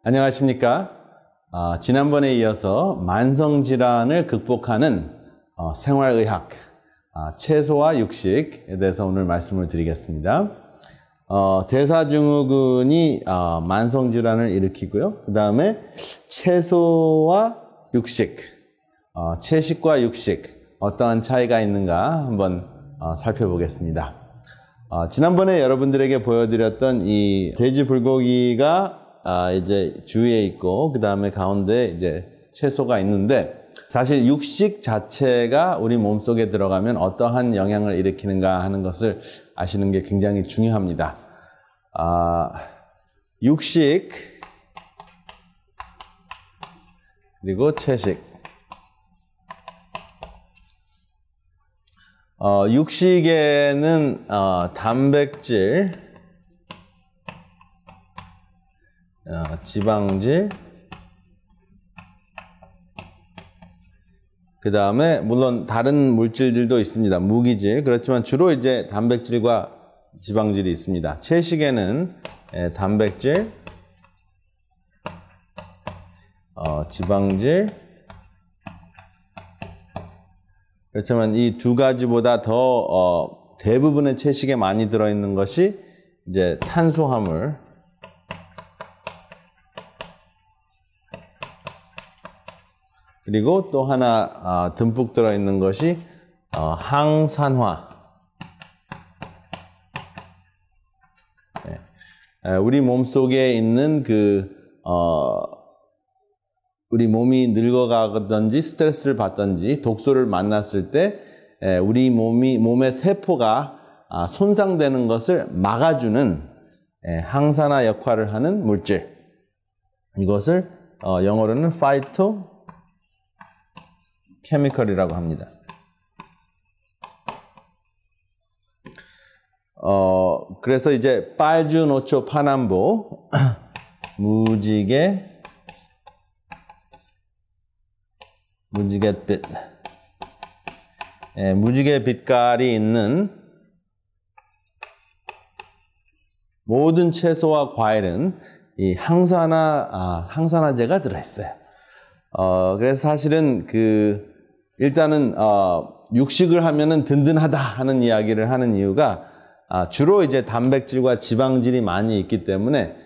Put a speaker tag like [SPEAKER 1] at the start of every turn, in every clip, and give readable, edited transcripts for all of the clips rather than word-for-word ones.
[SPEAKER 1] 안녕하십니까? 지난번에 이어서 만성질환을 극복하는 생활의학, 채소와 육식에 대해서 오늘 말씀을 드리겠습니다. 대사증후군이 만성질환을 일으키고요. 그 다음에 채소와 육식, 채식과 육식, 어떠한 차이가 있는가 한번 살펴보겠습니다. 지난번에 여러분들에게 보여드렸던 이 돼지 불고기가 이제 주위에 있고, 그 다음에 가운데 이제 채소가 있는데, 사실 육식 자체가 우리 몸속에 들어가면 어떠한 영향을 일으키는가 하는 것을 아시는 게 굉장히 중요합니다. 육식, 그리고 채식. 육식에는 단백질, 지방질, 그 다음에 물론 다른 물질들도 있습니다. 무기질. 그렇지만 주로 이제 단백질과 지방질이 있습니다. 채식에는 단백질, 지방질. 그렇지만 이 두 가지보다 더 대부분의 채식에 많이 들어있는 것이 이제 탄수화물, 그리고 또 하나 듬뿍 들어있는 것이 항산화. 우리 몸속에 있는 우리 몸이 늙어가든지 스트레스를 받든지 독소를 만났을 때 우리 몸의 세포가 손상되는 것을 막아주는 항산화 역할을 하는 물질. 이것을 영어로는 파이토 케미컬이라고 합니다. 그래서 이제 빨주노초 파남보, 무지갯빛, 무지개 빛깔이 있는 모든 채소와 과일은 이 항산화제가 들어있어요. 그래서 사실은 일단은 육식을 하면은 든든하다 하는 이야기를 하는 이유가 주로 이제 단백질과 지방질이 많이 있기 때문에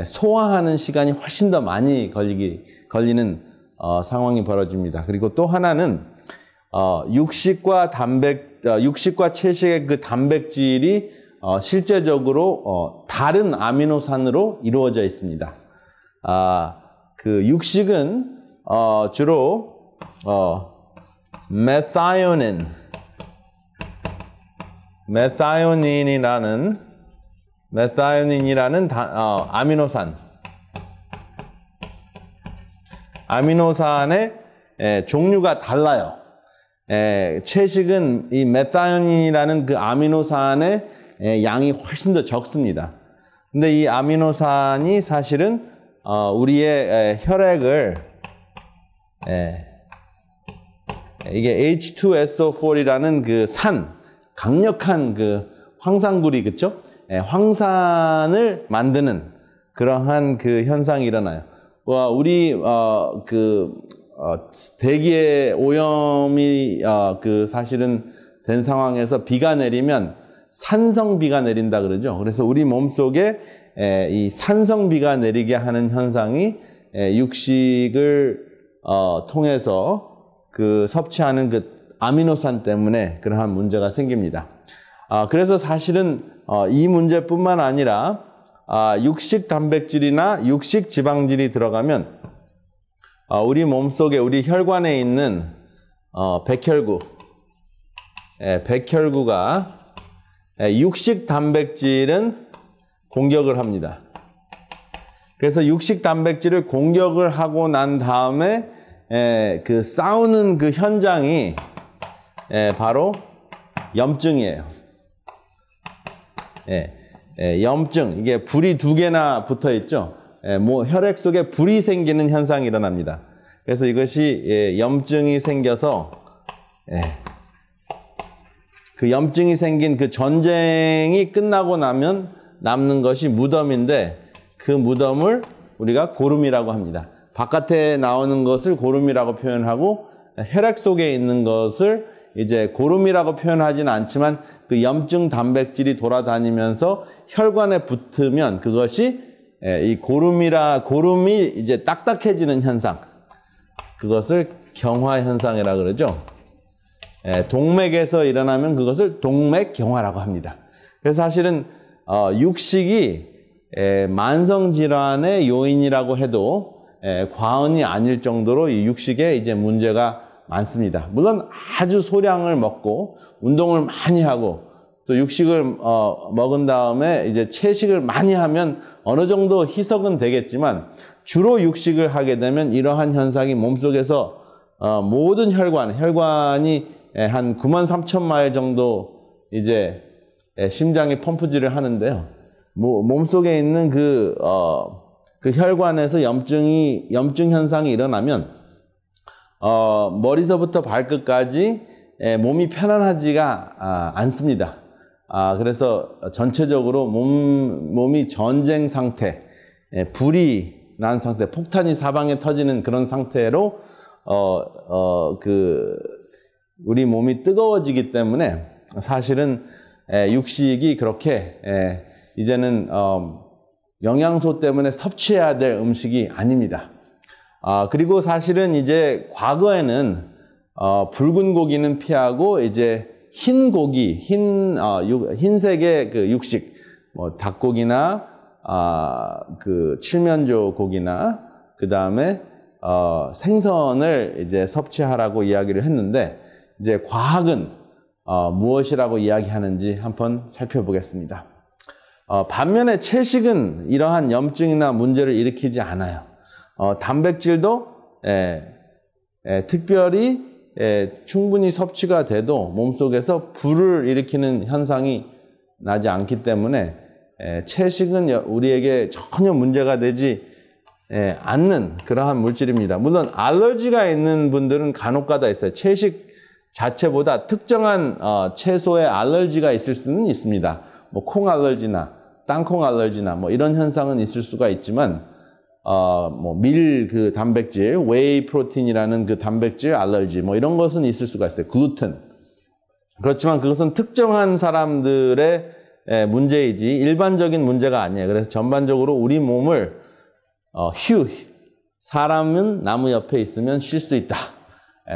[SPEAKER 1] 소화하는 시간이 훨씬 더 많이 걸리는 상황이 벌어집니다. 그리고 또 하나는 육식과 채식의 그 단백질이 실제적으로 다른 아미노산으로 이루어져 있습니다. 육식은 주로 메사이오닌이라는 아미노산의 종류가 달라요. 채식은 이 메사이오닌이라는 그 아미노산의 양이 훨씬 더 적습니다. 근데 이 아미노산이 사실은 우리의 혈액을 이게 H2SO4이라는 강력한 황산구리, 그쵸? 황산을 만드는 그러한 현상이 일어나요. 우리 대기의 오염이 사실은 된 상황에서 비가 내리면 산성비가 내린다 그러죠. 그래서 우리 몸속에 이 산성비가 내리게 하는 현상이 육식을 통해서 섭취하는 아미노산 때문에 그러한 문제가 생깁니다. 그래서 사실은 이 문제뿐만 아니라 육식 단백질이나 육식 지방질이 들어가면 우리 몸속에 우리 혈관에 있는 백혈구가 육식 단백질은 공격을 합니다. 그래서 육식 단백질을 공격을 하고 난 다음에 싸우는 현장이 바로 염증이에요. 염증, 이게 불이 두 개나 붙어 있죠. 혈액 속에 불이 생기는 현상이 일어납니다. 그래서 이것이 염증이 생겨서 그 염증이 생긴 전쟁이 끝나고 나면 남는 것이 무덤인데 그 무덤을 우리가 고름이라고 합니다. 바깥에 나오는 것을 고름이라고 표현하고 혈액 속에 있는 것을 이제 고름이라고 표현하지는 않지만 그 염증 단백질이 돌아다니면서 혈관에 붙으면 그것이 이 고름이 이제 딱딱해지는 현상. 그것을 경화 현상이라 그러죠. 동맥에서 일어나면 그것을 동맥경화라고 합니다. 그래서 사실은 육식이 만성 질환의 요인이라고 해도 과언이 아닐 정도로 이 육식에 이제 문제가 많습니다. 물론 아주 소량을 먹고 운동을 많이 하고 또 육식을 먹은 다음에 이제 채식을 많이 하면 어느 정도 희석은 되겠지만 주로 육식을 하게 되면 이러한 현상이 몸속에서 모든 혈관이 한 93,000마일 정도 이제 심장이 펌프질을 하는데요. 몸속에 있는 그 혈관에서 염증 현상이 일어나면 머리서부터 발끝까지 몸이 편안하지가 않습니다. 그래서 전체적으로 몸이 전쟁 상태, 불이 난 상태, 폭탄이 사방에 터지는 그런 상태로 우리 몸이 뜨거워지기 때문에 사실은 육식이 그렇게 이제는 영양소 때문에 섭취해야 될 음식이 아닙니다. 그리고 사실은 이제 과거에는 붉은 고기는 피하고 이제 흰 고기, 흰색의 그 육식, 뭐 닭고기나 그 칠면조 고기나 그 다음에 생선을 이제 섭취하라고 이야기를 했는데 이제 과학은 무엇이라고 이야기하는지 한번 살펴보겠습니다. 반면에 채식은 이러한 염증이나 문제를 일으키지 않아요. 단백질도 특별히 충분히 섭취가 돼도 몸속에서 불을 일으키는 현상이 나지 않기 때문에 채식은 우리에게 전혀 문제가 되지 않는 그러한 물질입니다. 물론 알러지가 있는 분들은 간혹가다 있어요. 채식 자체보다 특정한 채소에 알러지가 있을 수는 있습니다. 뭐 콩 알러지나 땅콩 알러지나 뭐 이런 현상은 있을 수가 있지만 뭐 밀 단백질, 웨이 프로틴이라는 그 단백질 알러지 뭐 이런 것은 있을 수가 있어요. 글루텐. 그렇지만 그것은 특정한 사람들의 문제이지 일반적인 문제가 아니에요. 그래서 전반적으로 우리 몸을 사람은 나무 옆에 있으면 쉴 수 있다.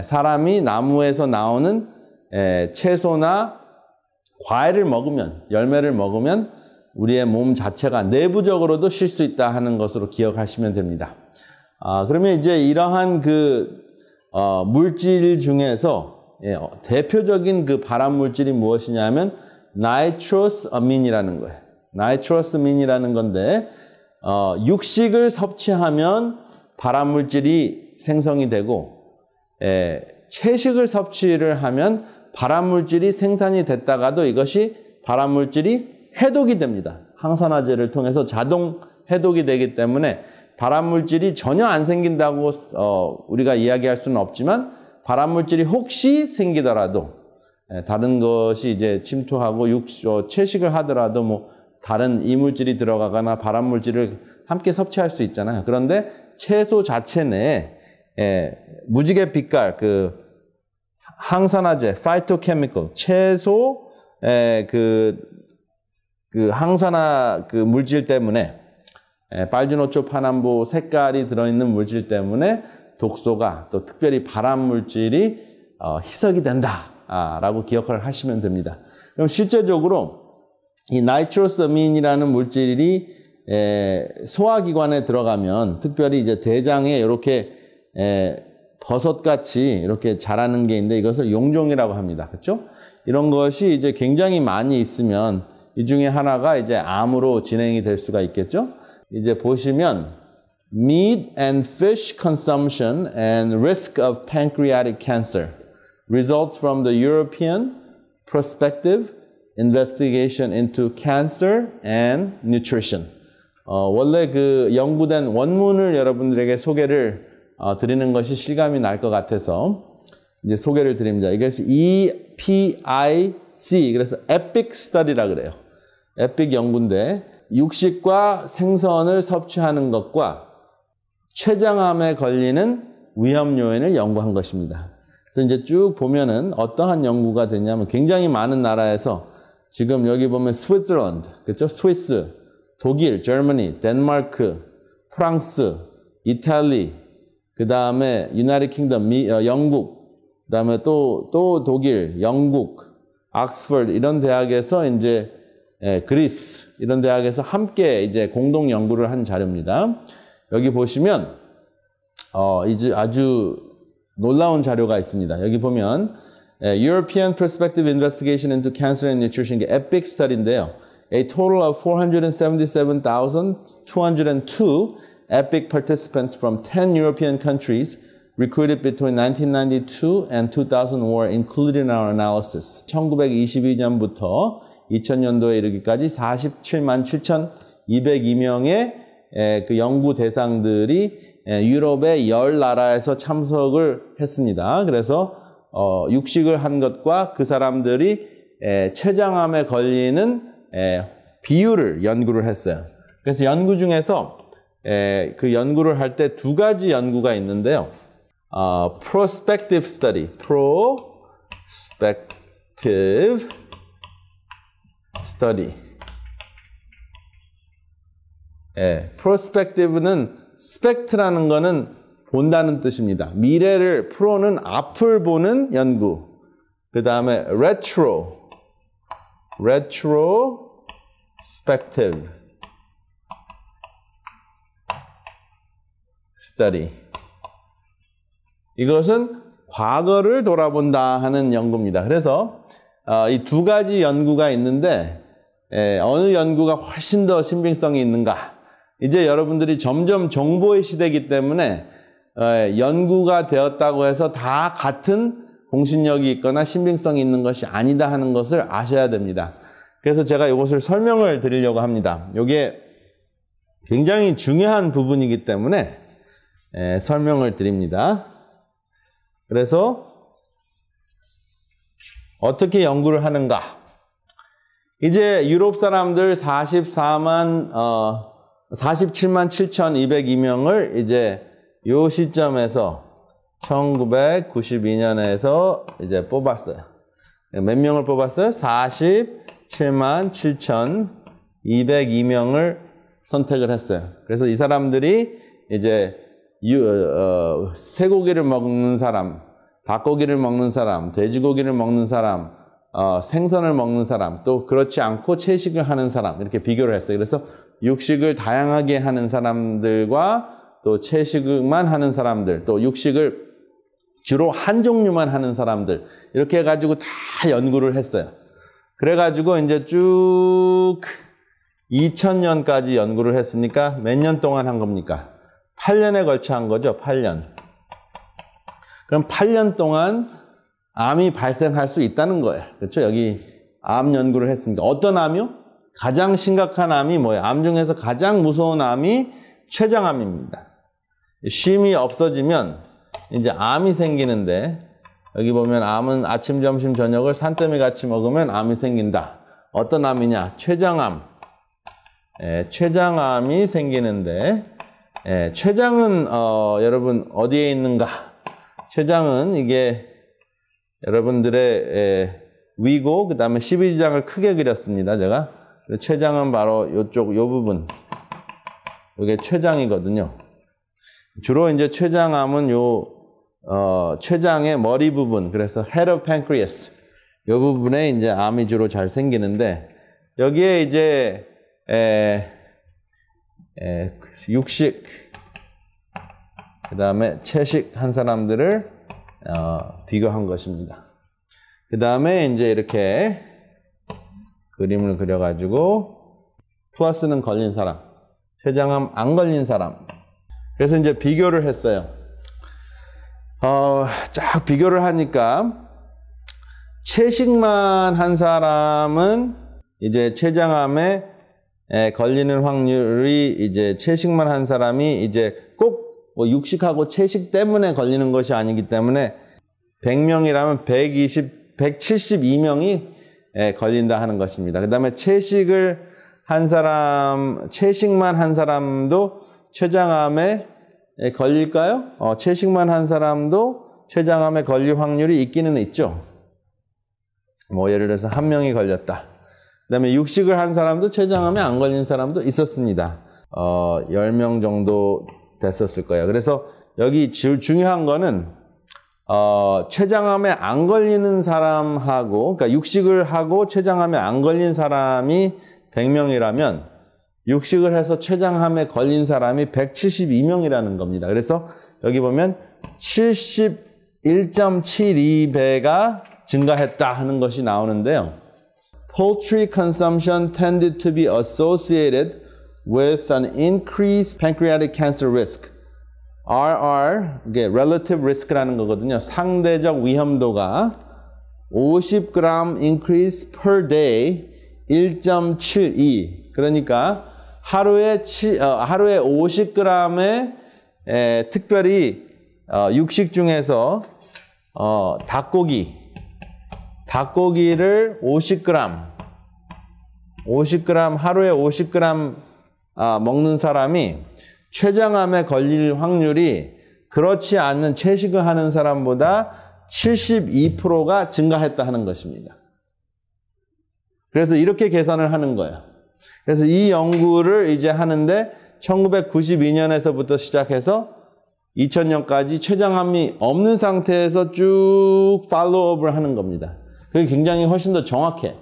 [SPEAKER 1] 사람이 나무에서 나오는 채소나 과일을 먹으면, 열매를 먹으면 우리의 몸 자체가 내부적으로도 쉴 수 있다 하는 것으로 기억하시면 됩니다. 그러면 이제 이러한 물질 중에서 대표적인 그 발암 물질이 무엇이냐면 나이트로스아민이라는 거예요. 나이트로스아민이라는 건데 육식을 섭취하면 발암 물질이 생성이 되고 채식을 섭취를 하면 발암 물질이 생산이 됐다가도 이것이 발암 물질이 해독이 됩니다. 항산화제를 통해서 자동 해독이 되기 때문에 발암 물질이 전혀 안 생긴다고 우리가 이야기할 수는 없지만 발암 물질이 혹시 생기더라도 다른 것이 이제 침투하고 채식을 하더라도 뭐 다른 이물질이 들어가거나 발암 물질을 함께 섭취할 수 있잖아요. 그런데 채소 자체 내에 무지개 빛깔 그 항산화제, 파이토케미컬, 채소 그 항산화 그 물질 때문에 빨주노초파남보 색깔이 들어있는 물질 때문에 독소가 또 특별히 발암 물질이 희석이 된다라고 기억을 하시면 됩니다. 그럼 실제적으로 이 나이트로사민이라는 물질이 소화기관에 들어가면 특별히 이제 대장에 이렇게 버섯같이 이렇게 자라는 게 있는데 이것을 용종이라고 합니다. 그렇죠? 이런 것이 이제 굉장히 많이 있으면 이 중에 하나가 이제 암으로 진행이 될 수가 있겠죠? 이제 보시면 meat and fish consumption and risk of pancreatic cancer results from the European Prospective Investigation into Cancer and Nutrition. 원래 그 연구된 원문을 여러분들에게 소개를 드리는 것이 실감이 날 것 같아서 이제 소개를 드립니다. 이것이 EPIC, 그래서 EPIC 스터디라 그래요. 에픽 연구인데 육식과 생선을 섭취하는 것과 췌장암에 걸리는 위험 요인을 연구한 것입니다. 그래서 이제 쭉 보면은 어떠한 연구가 됐냐면 굉장히 많은 나라에서 지금 여기 보면 스위스랜드, 그렇죠? 스위스, 독일, 저머니, 덴마크, 프랑스, 이탈리, 그 다음에 유나이티드 킹덤, 영국, 그 다음에 또 독일, 영국, 옥스퍼드 이런 대학에서 이제 그리스 이런 대학에서 함께 이제 공동 연구를 한 자료입니다. 여기 보시면 이제 아주 놀라운 자료가 있습니다. 여기 보면 European Prospective Investigation into Cancer and Nutrition, 이게 EPIC study인데요. A total of 477,202 EPIC participants from 10 European countries recruited between 1992 and 2000 were included in our analysis. 1922년부터 2000년도에 이르기까지 47만 7,202명의 그 연구 대상들이 유럽의 10나라에서 참석을 했습니다. 그래서 육식을 한 것과 그 사람들이 췌장암에 걸리는 비율을 연구를 했어요. 그래서 연구 중에서 그 연구를 할 때 두 가지 연구가 있는데요. prospective study, prospective study. prospective는 spect라는 거는 본다는 뜻입니다. 미래를, pro는 앞을 보는 연구. 그 다음에 retrospective study. 이것은 과거를 돌아본다 하는 연구입니다. 그래서 이 두 가지 연구가 있는데 어느 연구가 훨씬 더 신빙성이 있는가? 이제 여러분들이 점점 정보의 시대이기 때문에 연구가 되었다고 해서 다 같은 공신력이 있거나 신빙성이 있는 것이 아니다 하는 것을 아셔야 됩니다. 그래서 제가 이것을 설명을 드리려고 합니다. 이게 굉장히 중요한 부분이기 때문에 설명을 드립니다. 그래서 어떻게 연구를 하는가? 이제 유럽 사람들 47만 7,202명을 이제 요 시점에서 1992년에서 이제 뽑았어요. 몇 명을 뽑았어요? 47만 7,202명을 선택을 했어요. 그래서 이 사람들이 이제 쇠고기를 먹는 사람, 닭고기를 먹는 사람, 돼지고기를 먹는 사람, 생선을 먹는 사람, 또 그렇지 않고 채식을 하는 사람 이렇게 비교를 했어요. 그래서 육식을 다양하게 하는 사람들과 또 채식만 하는 사람들, 또 육식을 주로 한 종류만 하는 사람들 이렇게 해가지고 다 연구를 했어요. 그래가지고 이제 쭉 2000년까지 연구를 했으니까 몇 년 동안 한 겁니까? 8년에 걸쳐 한 거죠. 8년. 그럼 8년 동안 암이 발생할 수 있다는 거예요. 그렇죠? 여기 암 연구를 했습니다. 어떤 암이요? 가장 심각한 암이 뭐예요? 암 중에서 가장 무서운 암이 췌장암입니다. 쉼이 없어지면 이제 암이 생기는데 여기 보면 암은 아침, 점심, 저녁을 산더미 같이 먹으면 암이 생긴다. 어떤 암이냐? 췌장암. 췌장암이 생기는데 췌장은 여러분 어디에 있는가? 췌장은 이게 여러분들의 위고 그 다음에 12지장을 크게 그렸습니다. 제가 췌장은 바로 이쪽 요 부분 이게 췌장이거든요. 주로 이제 췌장암은 요 췌장의 머리 부분, 그래서 head of pancreas 요 부분에 이제 암이 주로 잘 생기는데 여기에 이제 육식 그 다음에 채식 한 사람들을 비교한 것입니다. 그 다음에 이제 이렇게 그림을 그려가지고 플러스는 걸린 사람, 췌장암 안 걸린 사람. 그래서 이제 비교를 했어요. 쫙 비교를 하니까 채식만 한 사람은 이제 췌장암에 걸리는 확률이 이제 채식만 한 사람이 이제 꼭 뭐 육식하고 채식 때문에 걸리는 것이 아니기 때문에 100명이라면 172명이 걸린다 하는 것입니다. 그 다음에 채식을 한 사람, 채식만 한 사람도 췌장암에 걸릴까요? 채식만 한 사람도 췌장암에 걸릴 확률이 있기는 있죠. 뭐 예를 들어서 한 명이 걸렸다. 그다음에 육식을 한 사람도 췌장암에 안 걸린 사람도 있었습니다. 10명 정도 됐었을 거예요. 그래서 여기 중요한 거는 췌장암에 안 걸리는 사람하고, 그러니까 육식을 하고 췌장암에 안 걸린 사람이 100명이라면 육식을 해서 췌장암에 걸린 사람이 172명이라는 겁니다. 그래서 여기 보면 71.72배가 증가했다 하는 것이 나오는데요. Poultry consumption tended to be associated with an increased pancreatic cancer risk. RR, 이게 relative risk라는 거거든요. 상대적 위험도가 50g increase per day 1.72. 그러니까 하루에 50g의 특별히 육식 중에서 닭고기를 50g 하루에 50g 먹는 사람이 췌장암에 걸릴 확률이 그렇지 않는 채식을 하는 사람보다 72%가 증가했다 하는 것입니다. 그래서 이렇게 계산을 하는 거예요. 그래서 이 연구를 이제 하는데 1992년에서부터 시작해서 2000년까지 췌장암이 없는 상태에서 쭉 팔로우업을 하는 겁니다. 그게 굉장히 훨씬 더 정확해.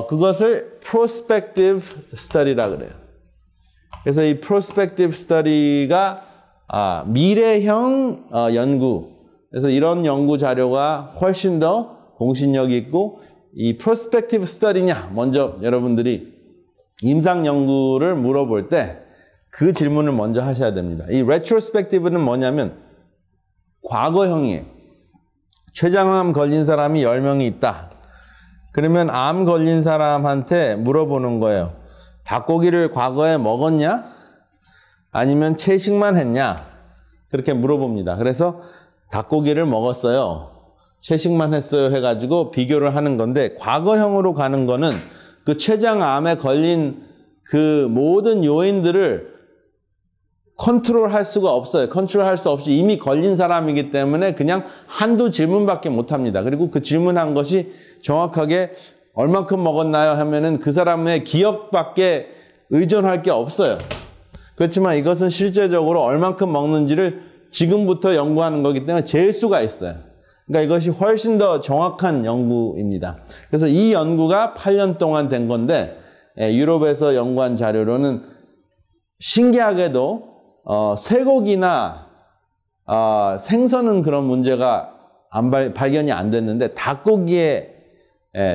[SPEAKER 1] 그것을 prospective study라 그래요. 그래서 이 prospective study가 미래형 연구. 그래서 이런 연구 자료가 훨씬 더 공신력이 있고, 이 prospective study냐? 먼저 여러분들이 임상 연구를 물어볼 때 그 질문을 먼저 하셔야 됩니다. 이 retrospective는 뭐냐면 과거형이에요. 췌장암 걸린 사람이 10명이 있다. 그러면 암 걸린 사람한테 물어보는 거예요. 닭고기를 과거에 먹었냐? 아니면 채식만 했냐? 그렇게 물어봅니다. 그래서 닭고기를 먹었어요. 채식만 했어요 해가지고 비교를 하는 건데, 과거형으로 가는 거는 그 췌장암에 걸린 그 모든 요인들을 컨트롤할 수가 없어요. 컨트롤할 수 없이 이미 걸린 사람이기 때문에 그냥 한두 질문밖에 못합니다. 그리고 그 질문한 것이 정확하게 얼만큼 먹었나요 하면은 그 사람의 기억밖에 의존할 게 없어요. 그렇지만 이것은 실제적으로 얼만큼 먹는지를 지금부터 연구하는 거기 때문에 잴 수가 있어요. 그러니까 이것이 훨씬 더 정확한 연구입니다. 그래서 이 연구가 8년 동안 된 건데, 유럽에서 연구한 자료로는 신기하게도 쇠고기나 생선은 그런 문제가 발견이 안 됐는데 닭고기에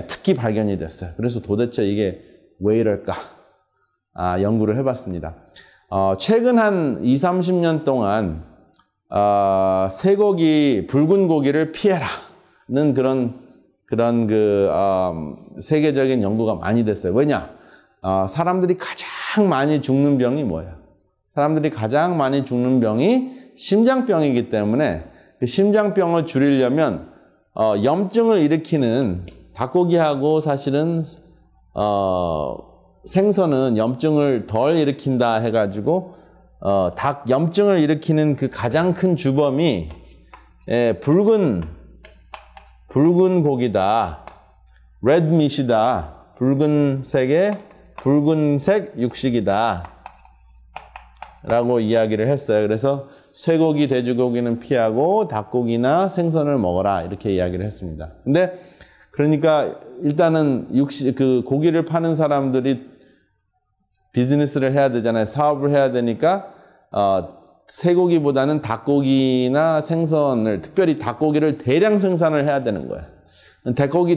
[SPEAKER 1] 특히 발견이 됐어요. 그래서 도대체 이게 왜 이럴까? 연구를 해봤습니다. 최근 한 20, 30년 동안 쇠고기, 붉은 고기를 피해라는 그런 세계적인 연구가 많이 됐어요. 왜냐? 사람들이 가장 많이 죽는 병이 뭐예요? 사람들이 가장 많이 죽는 병이 심장병이기 때문에 그 심장병을 줄이려면 염증을 일으키는 닭고기하고 사실은 생선은 염증을 덜 일으킨다 해가지고 닭 염증을 일으키는 그 가장 큰 주범이 붉은 고기다, red meat이다, 붉은색 육식이다 라고 이야기를 했어요. 그래서 쇠고기, 돼지고기는 피하고 닭고기나 생선을 먹어라 이렇게 이야기를 했습니다. 근데 그러니까 일단은 그 고기를 파는 사람들이 비즈니스를 해야 되잖아요. 사업을 해야 되니까 쇠고기보다는 닭고기나 생선을, 특별히 닭고기를 대량 생산을 해야 되는 거예요.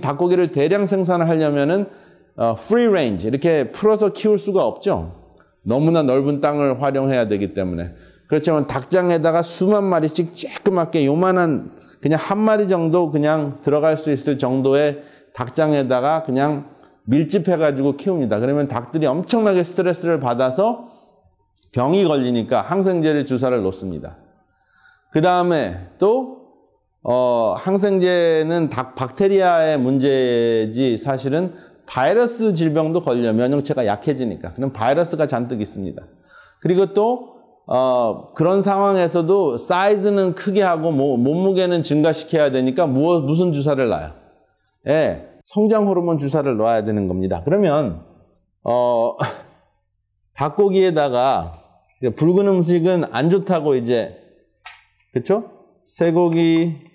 [SPEAKER 1] 닭고기를 대량 생산을 하려면은 free range 이렇게 풀어서 키울 수가 없죠. 너무나 넓은 땅을 활용해야 되기 때문에. 그렇지만 닭장에다가 수만 마리씩 쬐끄맣게 요만한 그냥 한 마리 정도 그냥 들어갈 수 있을 정도의 닭장에다가 그냥 밀집해가지고 키웁니다. 그러면 닭들이 엄청나게 스트레스를 받아서 병이 걸리니까 항생제를 주사를 놓습니다. 그 다음에 또 항생제는 닭 박테리아의 문제지 사실은 바이러스 질병도 걸려 면역체가 약해지니까. 그럼 바이러스가 잔뜩 있습니다. 그리고 또 그런 상황에서도 사이즈는 크게 하고 몸무게는 증가시켜야 되니까 무슨 주사를 놔요? 예, 성장 호르몬 주사를 놔야 되는 겁니다. 그러면 닭고기에다가 붉은 음식은 안 좋다고 이제 그쵸? 쇠고기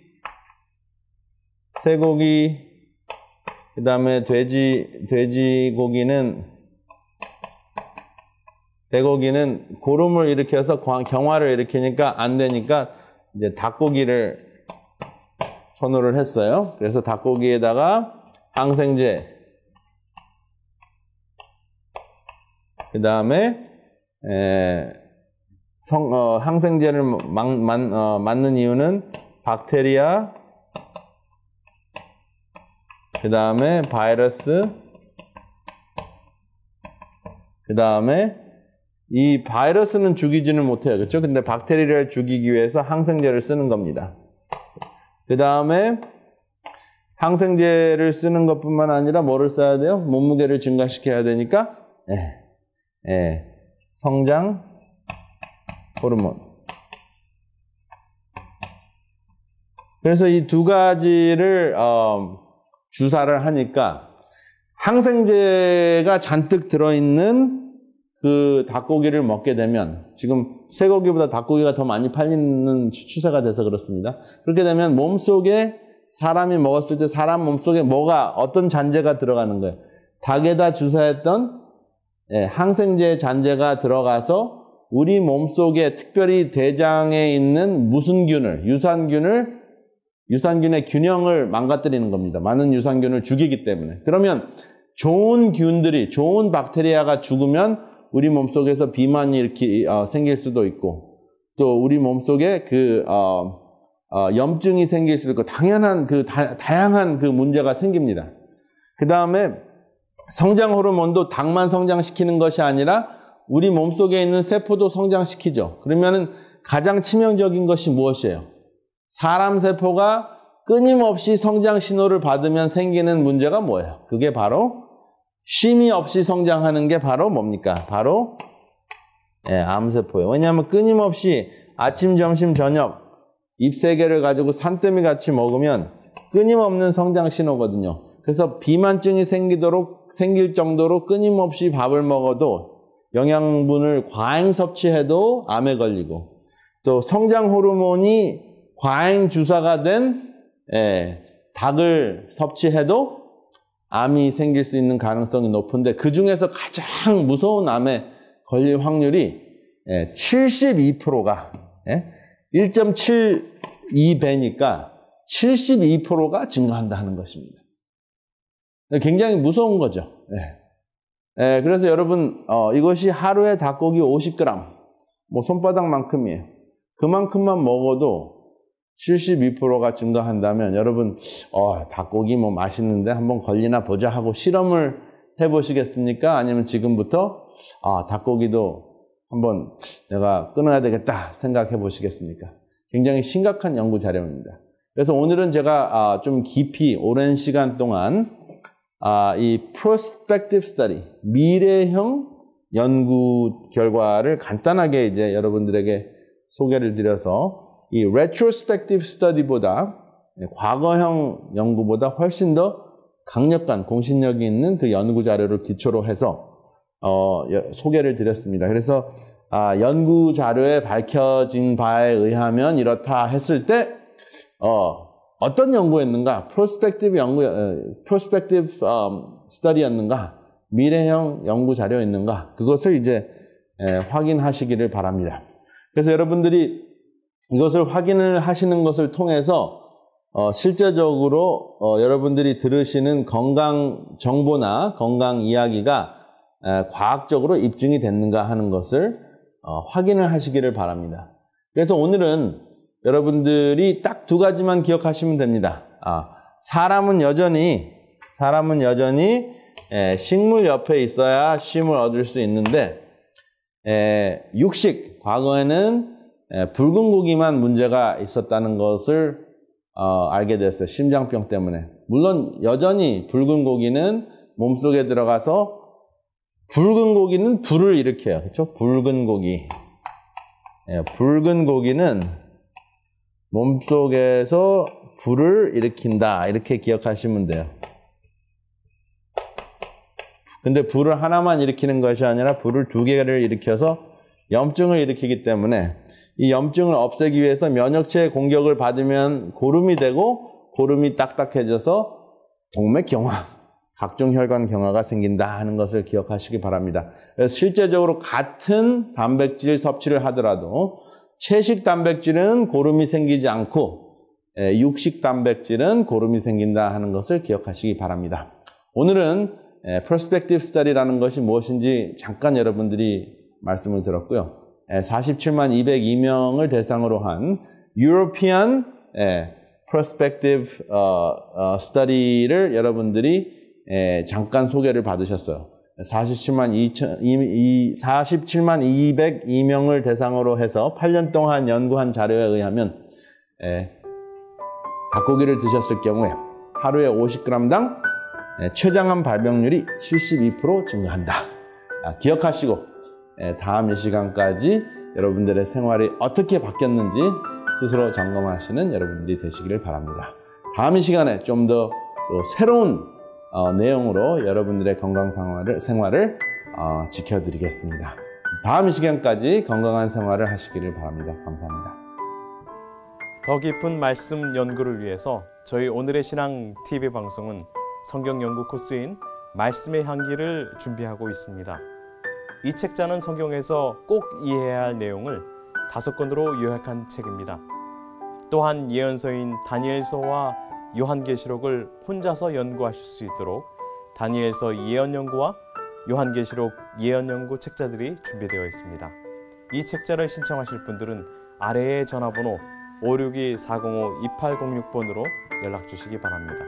[SPEAKER 1] 그다음에 돼고기는 고름을 일으켜서 경화를 일으키니까 안 되니까 이제 닭고기를 선호를 했어요. 그래서 닭고기에다가 항생제, 그 다음에 항생제를 맞는 이유는 박테리아, 그 다음에 바이러스, 그 다음에 이 바이러스는 죽이지는 못해요. 그렇죠? 근데 박테리아를 죽이기 위해서 항생제를 쓰는 겁니다. 그 다음에 항생제를 쓰는 것뿐만 아니라 뭐를 써야 돼요? 몸무게를 증가시켜야 되니까 성장 호르몬. 그래서 이 두 가지를 주사를 하니까 항생제가 잔뜩 들어있는 그 닭고기를 먹게 되면 지금 쇠고기보다 닭고기가 더 많이 팔리는 추세가 돼서 그렇습니다. 그렇게 되면 몸속에 사람이 먹었을 때 사람 몸속에 어떤 잔재가 들어가는 거예요. 닭에다 주사했던 항생제 잔재가 들어가서 우리 몸속에 특별히 대장에 있는 유산균의 균형을 망가뜨리는 겁니다. 많은 유산균을 죽이기 때문에. 그러면 좋은 박테리아가 죽으면 우리 몸속에서 비만이 이렇게 생길 수도 있고, 또 우리 몸속에 염증이 생길 수도 있고, 다양한 그 문제가 생깁니다. 그 다음에 성장 호르몬도 닭만 성장시키는 것이 아니라 우리 몸속에 있는 세포도 성장시키죠. 그러면은 가장 치명적인 것이 무엇이에요? 사람 세포가 끊임없이 성장 신호를 받으면 생기는 문제가 뭐예요? 그게 바로 쉼이 없이 성장하는 게 바로 뭡니까? 바로 암세포예요. 왜냐하면 끊임없이 아침, 점심, 저녁 잎 3개를 가지고 산더미 같이 먹으면 끊임없는 성장 신호거든요. 그래서 비만증이 생길 정도로 끊임없이 밥을 먹어도 영양분을 과잉 섭취해도 암에 걸리고, 또 성장 호르몬이 과잉 주사가 된 닭을 섭취해도 암이 생길 수 있는 가능성이 높은데, 그 중에서 가장 무서운 암에 걸릴 확률이 72%가 1.72배니까 72%가 증가한다는 것입니다. 굉장히 무서운 거죠. 그래서 여러분 이것이 하루에 닭고기 50g, 손바닥만큼이에요. 그만큼만 먹어도 72%가 증가한다면 여러분 닭고기 맛있는데 한번 걸리나 보자 하고 실험을 해보시겠습니까? 아니면 지금부터 닭고기도 한번 내가 끊어야 되겠다 생각해 보시겠습니까? 굉장히 심각한 연구 자료입니다. 그래서 오늘은 제가 좀 깊이 오랜 시간 동안 이 prospective study, 미래형 연구 결과를 간단하게 이제 여러분들에게 소개를 드려서 이 retrospective study보다, 과거형 연구보다 훨씬 더 강력한 공신력이 있는 그 연구 자료를 기초로 해서 소개를 드렸습니다. 그래서 연구 자료에 밝혀진 바에 의하면 이렇다 했을 때 어떤 연구였는가? prospective study였는가? 미래형 연구 자료였는가? 그것을 이제 확인하시기를 바랍니다. 그래서 여러분들이 이것을 확인을 하시는 것을 통해서 실제적으로 여러분들이 들으시는 건강 정보나 건강 이야기가 과학적으로 입증이 됐는가 하는 것을 확인을 하시기를 바랍니다. 그래서 오늘은 여러분들이 딱 2가지만 기억하시면 됩니다. 사람은 여전히 식물 옆에 있어야 쉼을 얻을 수 있는데, 육식, 과거에는 붉은 고기만 문제가 있었다는 것을 알게 됐어요. 심장병 때문에. 물론 여전히 붉은 고기는 몸속에 들어가서 붉은 고기는 불을 일으켜요. 그렇죠? 붉은 고기. 붉은 고기는 몸속에서 불을 일으킨다. 이렇게 기억하시면 돼요. 근데 불을 하나만 일으키는 것이 아니라 불을 두 개를 일으켜서 염증을 일으키기 때문에 이 염증을 없애기 위해서 면역체의 공격을 받으면 고름이 되고 고름이 딱딱해져서 동맥 경화, 각종 혈관 경화가 생긴다 하는 것을 기억하시기 바랍니다. 그래서 실제적으로 같은 단백질 섭취를 하더라도 채식 단백질은 고름이 생기지 않고 육식 단백질은 고름이 생긴다 하는 것을 기억하시기 바랍니다. 오늘은 Prospective Study라는 것이 무엇인지 잠깐 여러분들이 말씀을 들었고요. 47만 202명을 대상으로 한 European Prospective Study를 여러분들이 잠깐 소개를 받으셨어요. 47만 202명을 대상으로 해서 8년 동안 연구한 자료에 의하면 닭고기를 드셨을 경우에 하루에 50g당 췌장암 발병률이 72% 증가한다. 기억하시고 다음 이 시간까지 여러분들의 생활이 어떻게 바뀌었는지 스스로 점검하시는 여러분들이 되시기를 바랍니다. 다음 이 시간에 좀 더 새로운 내용으로 여러분들의 건강 생활을 지켜드리겠습니다. 다음 이 시간까지 건강한 생활을 하시기를 바랍니다. 감사합니다.
[SPEAKER 2] 더 깊은 말씀 연구를 위해서 저희 오늘의 신앙 TV 방송은 성경 연구 코스인 말씀의 향기를 준비하고 있습니다. 이 책자는 성경에서 꼭 이해해야 할 내용을 5권으로 요약한 책입니다. 또한 예언서인 다니엘서와 요한계시록을 혼자서 연구하실 수 있도록 다니엘서 예언연구와 요한계시록 예언연구 책자들이 준비되어 있습니다. 이 책자를 신청하실 분들은 아래의 전화번호 562-405-2806번으로 연락 주시기 바랍니다.